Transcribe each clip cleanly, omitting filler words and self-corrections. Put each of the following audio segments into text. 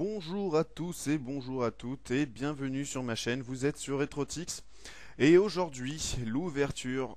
Bonjour à tous et bonjour à toutes et bienvenue sur ma chaîne, vous êtes sur RetroTix et aujourd'hui l'ouverture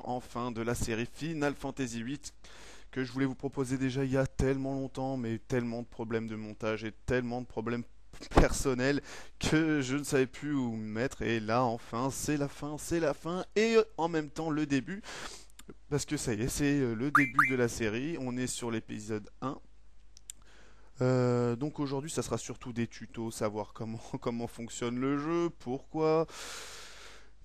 enfin de la série Final Fantasy VIII que je voulais vous proposer déjà il y a tellement longtemps mais tellement de problèmes de montage et tellement de problèmes personnels que je ne savais plus où me mettre et là enfin c'est la fin et en même temps le début parce que ça y est c'est le début de la série, on est sur l'épisode 1. Donc aujourd'hui, ça sera surtout des tutos, savoir comment fonctionne le jeu, pourquoi.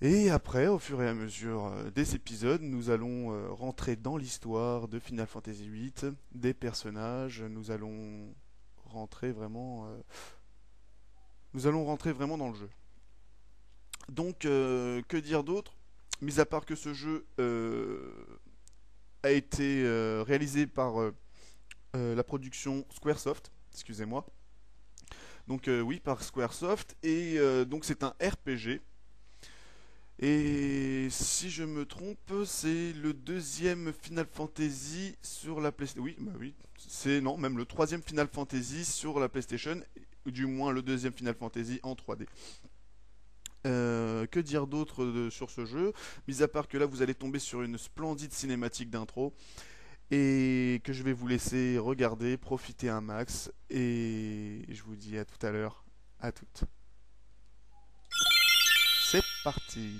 Et après, au fur et à mesure des épisodes, nous allons rentrer dans l'histoire de Final Fantasy VIII, des personnages. Nous allons rentrer vraiment dans le jeu. Donc, que dire d'autre? Mis à part que ce jeu a été réalisé par la production Squaresoft, excusez-moi. Donc oui, par Squaresoft, et donc c'est un RPG. Et si je me trompe, c'est le deuxième Final Fantasy sur la PlayStation. Oui, bah oui, c'est non, même le troisième Final Fantasy sur la PlayStation, ou du moins le deuxième Final Fantasy en 3D. Que dire d'autre sur ce jeu? Mis à part que là vous allez tomber sur une splendide cinématique d'intro et que je vais vous laisser regarder, profiter un max et je vous dis à tout à l'heure, à toutes. C'est parti.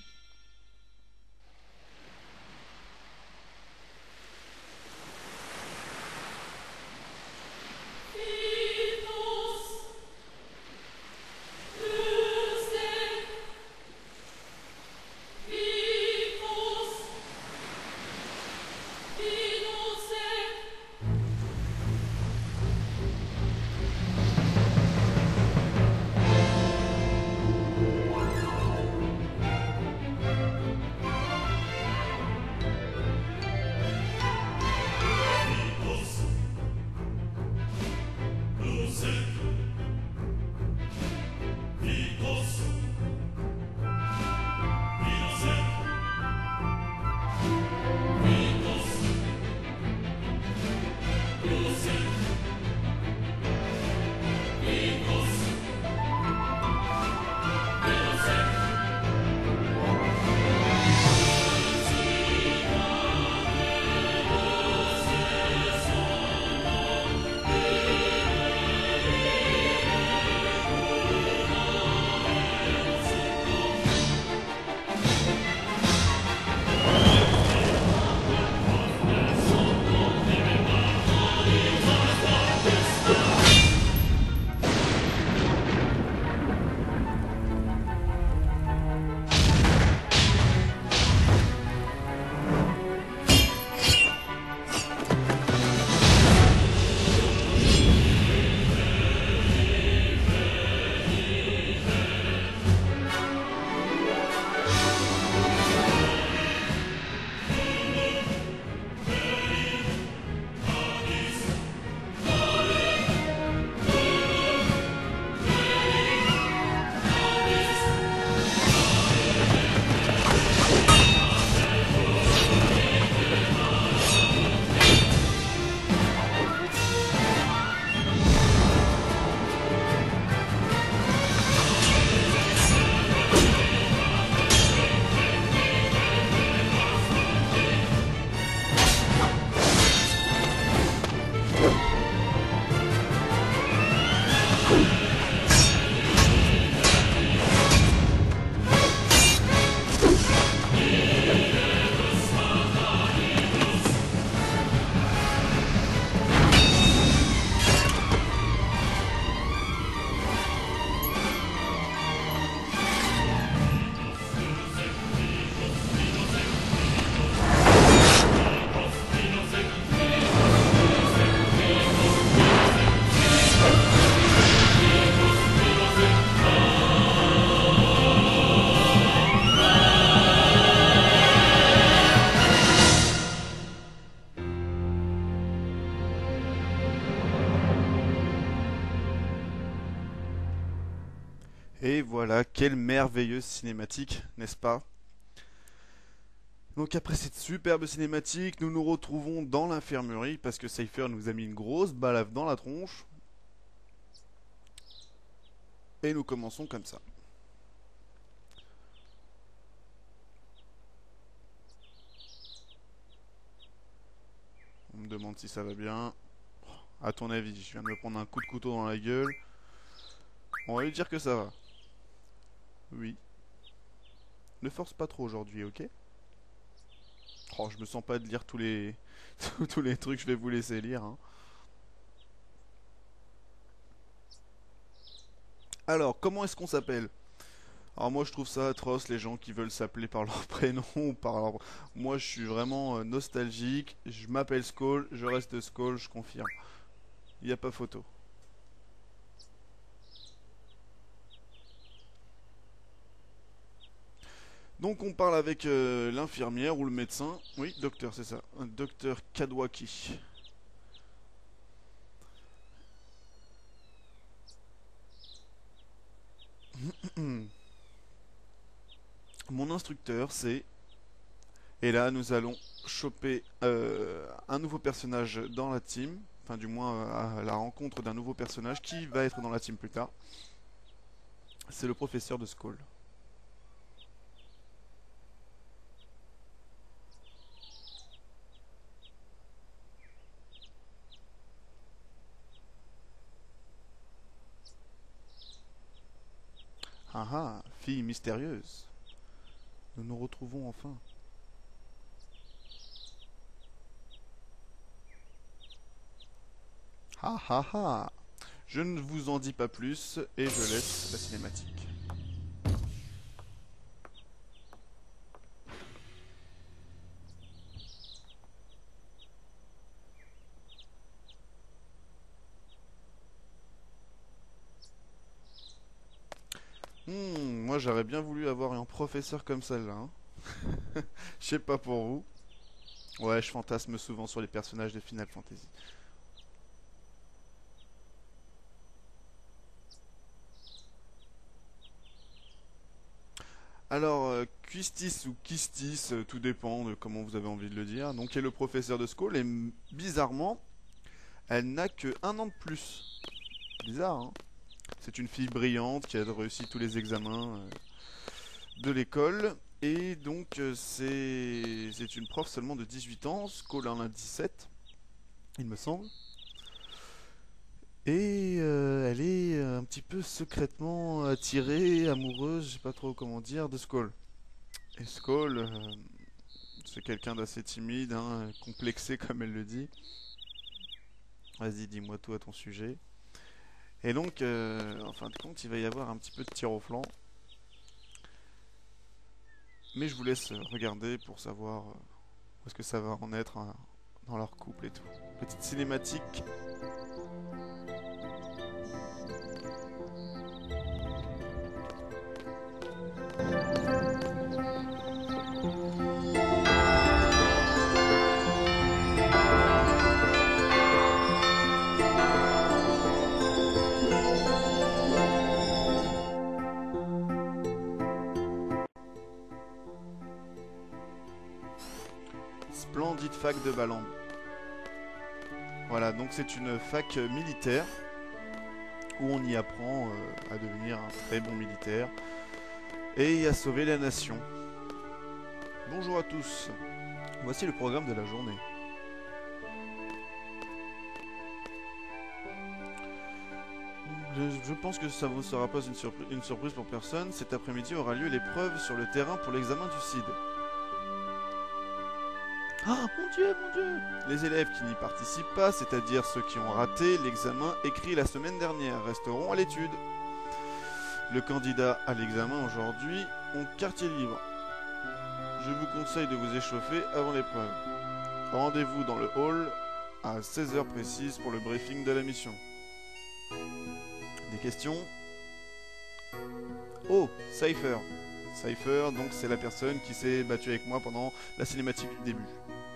Et voilà, quelle merveilleuse cinématique, n'est-ce pas? Donc après cette superbe cinématique, nous nous retrouvons dans l'infirmerie parce que Cypher nous a mis une grosse balafre dans la tronche. Et nous commençons comme ça. On me demande si ça va bien. À ton avis, je viens de me prendre un coup de couteau dans la gueule. On va lui dire que ça va. Oui. Ne force pas trop aujourd'hui, ok? Oh, je me sens pas de lire tous les tous les trucs, je vais vous laisser lire, hein. Alors, comment est-ce qu'on s'appelle? Alors moi je trouve ça atroce les gens qui veulent s'appeler par leur prénom ou par leur... Moi je suis vraiment nostalgique, je m'appelle Skull, je reste Skull, je confirme. Il n'y a pas photo. Donc on parle avec l'infirmière ou le médecin. Oui, docteur, c'est ça. Un docteur Kadwaki. Mon instructeur c'est... Et là nous allons choper un nouveau personnage dans la team. Enfin du moins à la rencontre d'un nouveau personnage qui va être dans la team plus tard. C'est le professeur de Skull. Ah ah, fille mystérieuse. Nous nous retrouvons enfin. Ah ah ah. Je ne vous en dis pas plus et je laisse la cinématique. Moi j'aurais bien voulu avoir un professeur comme celle-là, hein. Je sais pas pour vous. Ouais, je fantasme souvent sur les personnages de Final Fantasy. Alors, Quistis ou Kistis, tout dépend de comment vous avez envie de le dire. Donc, est le professeur de Skull et bizarrement, elle n'a que 1 an de plus. Bizarre, hein? C'est une fille brillante qui a réussi tous les examens de l'école. Et donc, c'est une prof seulement de 18 ans. Skull en a 17, il me semble. Et elle est un petit peu secrètement attirée, amoureuse, je sais pas trop comment dire, de Skull. Et Skull, c'est quelqu'un d'assez timide, hein, complexé comme elle le dit. Vas-y, dis-moi tout à ton sujet. Et donc, en fin de compte, il va y avoir un petit peu de tir au flanc. Mais je vous laisse regarder pour savoir où est-ce que ça va en être hein, dans leur couple et tout. Petite cinématique. Splendide fac de Balamb. Voilà, donc c'est une fac militaire où on y apprend à devenir un très bon militaire et à sauver la nation. Bonjour à tous, voici le programme de la journée. Je pense que ça ne sera pas une surprise pour personne. Cet après-midi aura lieu l'épreuve sur le terrain pour l'examen du CID. Ah, mon Dieu, mon Dieu! Les élèves qui n'y participent pas, c'est-à-dire ceux qui ont raté l'examen écrit la semaine dernière, resteront à l'étude. Le candidat à l'examen aujourd'hui ont quartier libre. Je vous conseille de vous échauffer avant l'épreuve. Rendez-vous dans le hall à 16 h précises pour le briefing de la mission. Des questions? Oh, Cypher. Cypher, donc c'est la personne qui s'est battue avec moi pendant la cinématique du début.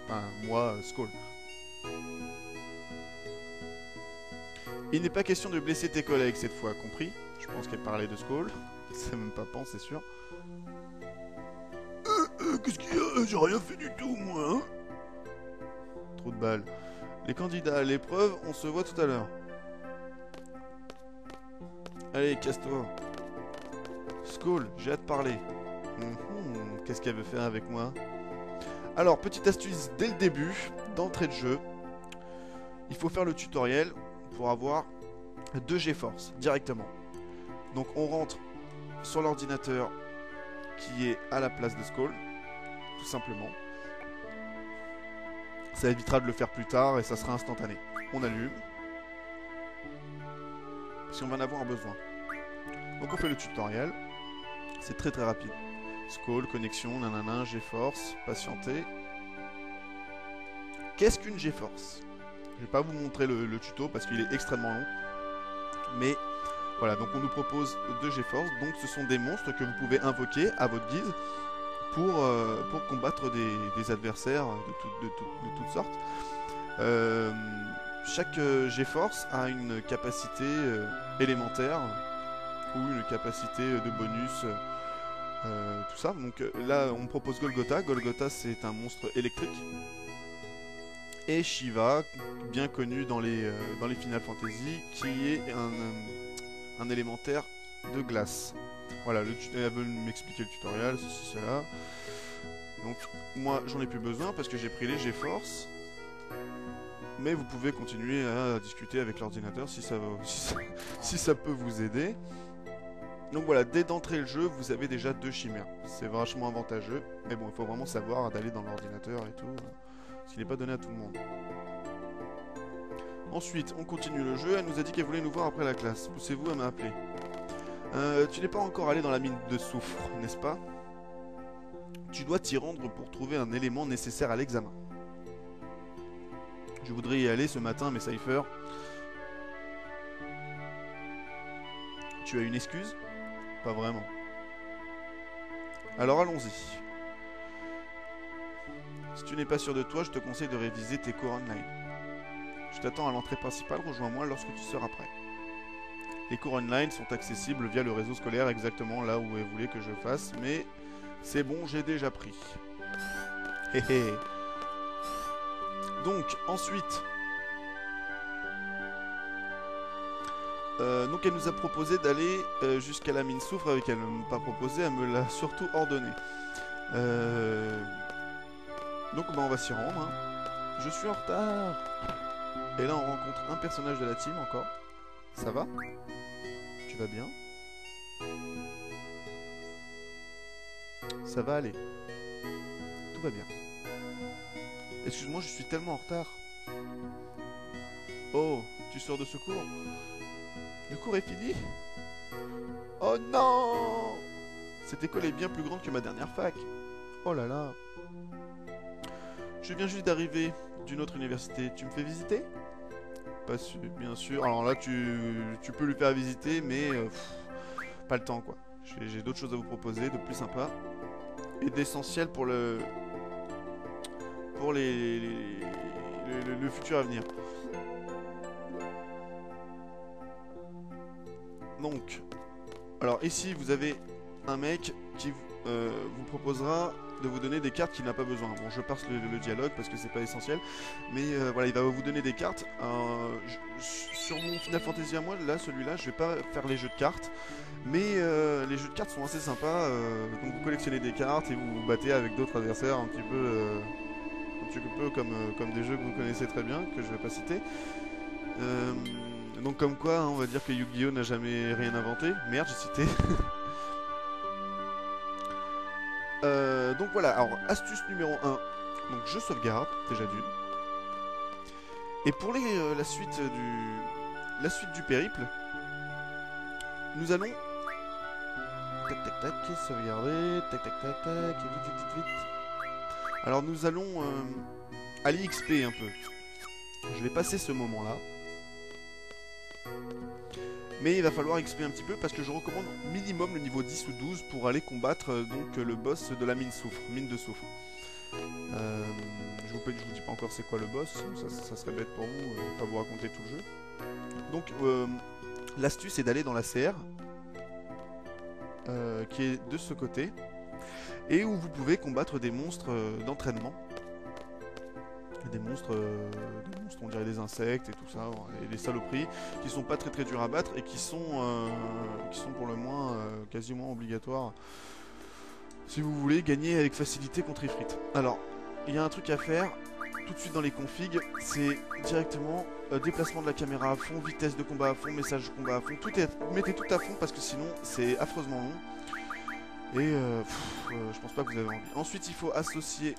Enfin, moi, Skull. Il n'est pas question de blesser tes collègues cette fois, compris? Je pense qu'elle parlait de Skull. C'est même pas Pan, c'est sûr. Qu'est-ce qu'il y a? J'ai rien fait du tout, moi, hein? Trop de balles. Les candidats à l'épreuve, on se voit tout à l'heure. Allez, casse-toi. Skull, j'ai hâte de parler. Qu'est-ce qu'elle veut faire avec moi? Alors, petite astuce dès le début, d'entrée de jeu. Il faut faire le tutoriel pour avoir 2 GeForce directement. Donc on rentre sur l'ordinateur qui est à la place de Skull, tout simplement. Ça évitera de le faire plus tard et ça sera instantané. On allume. Si on va en avoir besoin. Donc on fait le tutoriel. C'est très rapide. Skull, connexion, nanana, GeForce, patienter. Qu'est-ce qu'une GeForce? Je vais pas vous montrer le tuto parce qu'il est extrêmement long. Mais voilà, donc on nous propose 2 GeForce. Donc ce sont des monstres que vous pouvez invoquer à votre guise pour combattre des adversaires de toutes sortes. Chaque GeForce a une capacité élémentaire ou une capacité de bonus, tout ça. Donc là, on me propose Golgotha. Golgotha, c'est un monstre électrique. Et Shiva, bien connu dans les Final Fantasy, qui est un élémentaire de glace. Voilà, elle veut m'expliquer le tutoriel, ceci, cela. Donc, moi, j'en ai plus besoin parce que j'ai pris les GeForce. Mais vous pouvez continuer à discuter avec l'ordinateur si ça peut vous aider. Donc voilà, dès d'entrée le jeu, vous avez déjà 2 chimères. C'est vachement avantageux. Mais bon, il faut vraiment savoir d'aller dans l'ordinateur et tout. Parce qu'il n'est pas donné à tout le monde. Ensuite, on continue le jeu. Elle nous a dit qu'elle voulait nous voir après la classe. Poussez-vous, elle m'a appelé. Tu n'es pas encore allé dans la mine de soufre, n'est-ce pas? Tu dois t'y rendre pour trouver un élément nécessaire à l'examen. Je voudrais y aller ce matin, mais Cypher... Tu as une excuse? Pas vraiment. Alors allons-y. Si tu n'es pas sûr de toi, je te conseille de réviser tes cours online. Je t'attends à l'entrée principale, rejoins-moi lorsque tu seras prêt. Les cours online sont accessibles via le réseau scolaire, exactement là où elle voulait que je fasse, mais c'est bon, j'ai déjà pris. Hé hé. Donc, ensuite... donc elle nous a proposé d'aller jusqu'à la mine soufre, avec elle ne m'a pas proposé, elle me l'a surtout ordonné. Donc bah, on va s'y rendre. Hein. Je suis en retard. Et là on rencontre un personnage de la team encore. Ça va? Tu vas bien? Ça va aller. Tout va bien. Excuse-moi, je suis tellement en retard. Oh, tu sors de ce cours? Le cours est fini? Oh non! Cette école est bien plus grande que ma dernière fac. Oh là là. Je viens juste d'arriver d'une autre université. Tu me fais visiter? Pas sûr, bien sûr. Alors là, tu peux lui faire visiter, mais pas le temps, quoi. J'ai d'autres choses à vous proposer, de plus sympa. Et d'essentiel pour le futur à venir. Donc, alors ici vous avez un mec qui vous proposera de vous donner des cartes qu'il n'a pas besoin. Bon, je passe le dialogue parce que c'est pas essentiel, mais voilà, il va vous donner des cartes. Sur mon Final Fantasy à moi, là, celui-là, je vais pas faire les jeux de cartes, mais les jeux de cartes sont assez sympas. Donc vous collectionnez des cartes et vous vous battez avec d'autres adversaires un petit peu comme des jeux que vous connaissez très bien, que je vais pas citer. Donc comme quoi, hein, on va dire que Yu-Gi-Oh n'a jamais rien inventé. Merde, j'ai cité. Donc voilà, alors astuce numéro 1. Donc je sauvegarde, déjà d'une. Et pour la suite du périple, nous allons... Tac tac tac, sauvegarder, tac tac tac tac, vite vite vite vite. Alors nous allons aller XP un peu. Je vais passer ce moment-là. Mais il va falloir XP un petit peu parce que je recommande minimum le niveau 10 ou 12 pour aller combattre donc le boss de la mine de soufre. Je vous dis pas encore c'est quoi le boss, ça serait bête pour vous, pas vous raconter tout le jeu. Donc l'astuce est d'aller dans la CR qui est de ce côté et où vous pouvez combattre des monstres d'entraînement. des monstres, on dirait des insectes et tout ça, et des saloperies qui sont pas très durs à battre et qui sont pour le moins quasiment obligatoires si vous voulez gagner avec facilité contre Ifrit. Alors, il y a un truc à faire tout de suite dans les configs, c'est directement déplacement de la caméra à fond, vitesse de combat à fond, message de combat à fond, mettez tout à fond parce que sinon c'est affreusement long et je pense pas que vous avez envie. Ensuite il faut associer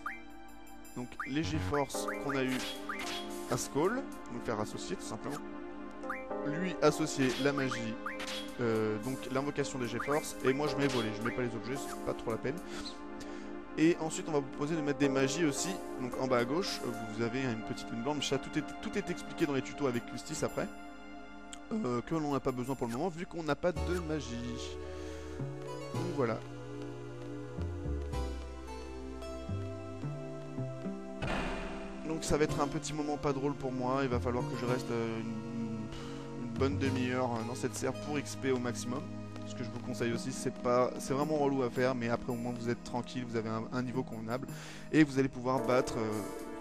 donc les GeForce qu'on a eu à Skull, nous faire associer tout simplement. Lui associer la magie, donc l'invocation des GeForce, et moi je mets voler, je mets pas les objets, c'est pas trop la peine. Et ensuite on va vous proposer de mettre des magies aussi, donc en bas à gauche, vous avez une petite lune blanche, mais ça tout est expliqué dans les tutos avec Justice après, que l'on n'a pas besoin pour le moment vu qu'on n'a pas de magie. Donc voilà. Donc ça va être un petit moment pas drôle pour moi, il va falloir que je reste une bonne demi-heure dans cette serre pour XP au maximum. Ce que je vous conseille aussi, c'est vraiment relou à faire, mais après au moins vous êtes tranquille, vous avez un niveau convenable, et vous allez pouvoir battre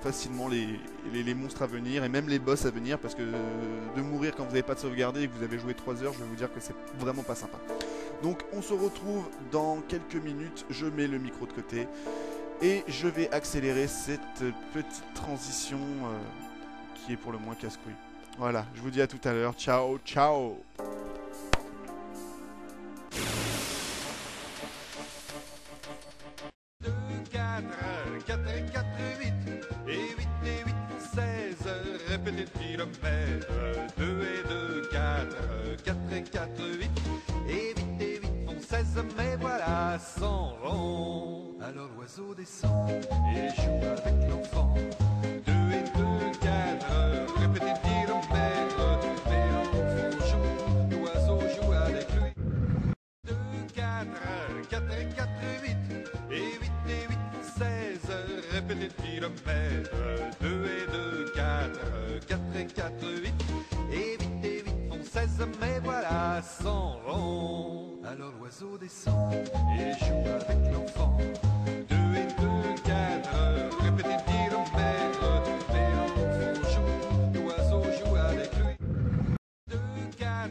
facilement les monstres à venir, et même les boss à venir, parce que de mourir quand vous n'avez pas de sauvegardé et que vous avez joué 3 heures, je vais vous dire que c'est vraiment pas sympa. Donc on se retrouve dans quelques minutes, je mets le micro de côté, et je vais accélérer cette petite transition qui est pour le moins casse-couille. Voilà, je vous dis à tout à l'heure, ciao, ciao. 4 et 4, 8, et 8 et 8 font 16, répétez le kilomètre, 2 et 2, 4, 4 et 4, 8, et 8 et 8 font 16, mais voilà, 100 rond. Alors l'oiseau descend et joue avec l'enfant, 2 et 2, 4, répétez le kilomètre, mais l'enfant joue, l'oiseau joue avec lui. 2, 4, 4 et 4, 8, et 8 et 8 font 16, répétez le kilomètre, 2 et 2, 4, 4 et 4, 8, et 8 et 8 font 16, mais voilà, 100 rond. Alors l'oiseau descend et joue avec l'enfant, 2 et 2, 4, répétez le kilomètre, mais l'enfant joue, l'oiseau joue avec lui. 2, 4,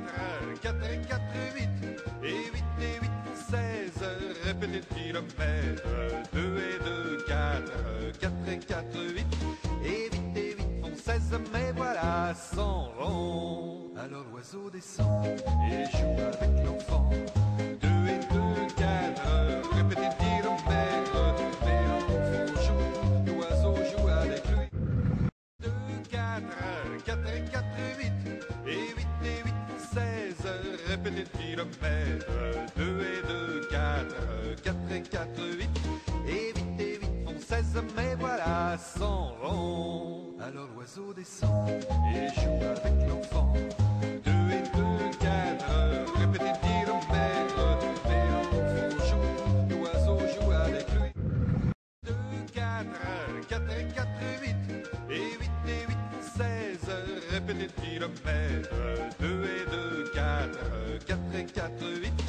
4 et 4, 8, et 8 et 8 font 16, répétez le kilomètre, 2 et 2, 4, 4 et 4, 8, et 8 et 8 font 16, mais voilà, 100 rond. Alors l'oiseau descend et joue avec l'enfant, 2 et 2, 4, répétez le kilomètre, mais l'enfant joue, l'oiseau joue avec lui. 2, 4, 4 et 4, 8, et 8 et 8 font 16, répétez le kilomètre, 2 et 2, 4, 4 et 4, 8, et 8 et 8 font 16, mais voilà, 100 rond. Alors l'oiseau descend et joue avec l'enfant, 2 et 2, 4, répétez le kilomètre, mais l'enfant joue, l'oiseau joue avec lui. 2, 4, 4 et 4, 8, et 8 et 8 font 16, répétez le kilomètre, 2 et 2, 4, 4 et 4, 8,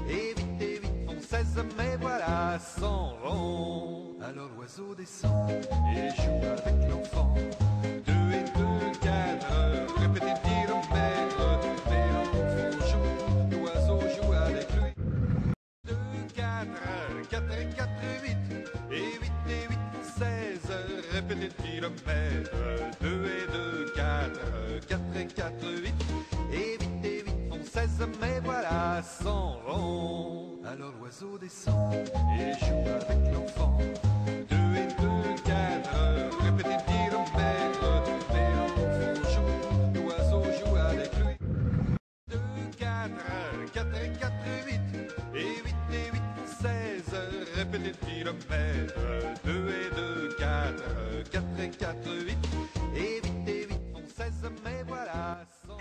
et 8 et 8 font 16, mais voilà, 100 rond. Alors l'oiseau descend et joue avec l'enfant, 2 et 2, 4, répétez le kilomètre, mais l'enfant joue, l'oiseau joue avec lui. 2, 4, 4 et 4, 8, et 8 et 8 font 16, répétez le kilomètre, 2 et 2, 4, 4 et 4, 8, et 8 et 8 font 16, mais voilà, 100 rond. Alors l'oiseau descend et joue avec l'enfant, 2 et 2, 4, répétez le kilomètre, mais l'enfant joue, l'oiseau joue avec lui. 2, 4, 4 et 4, 8, et 8 et 8 font 16, répétez le kilomètre, 2 et 2, 4, 4 et 4, 8, et 8 et 8 font 16, mais voilà, 100.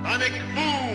Avec vous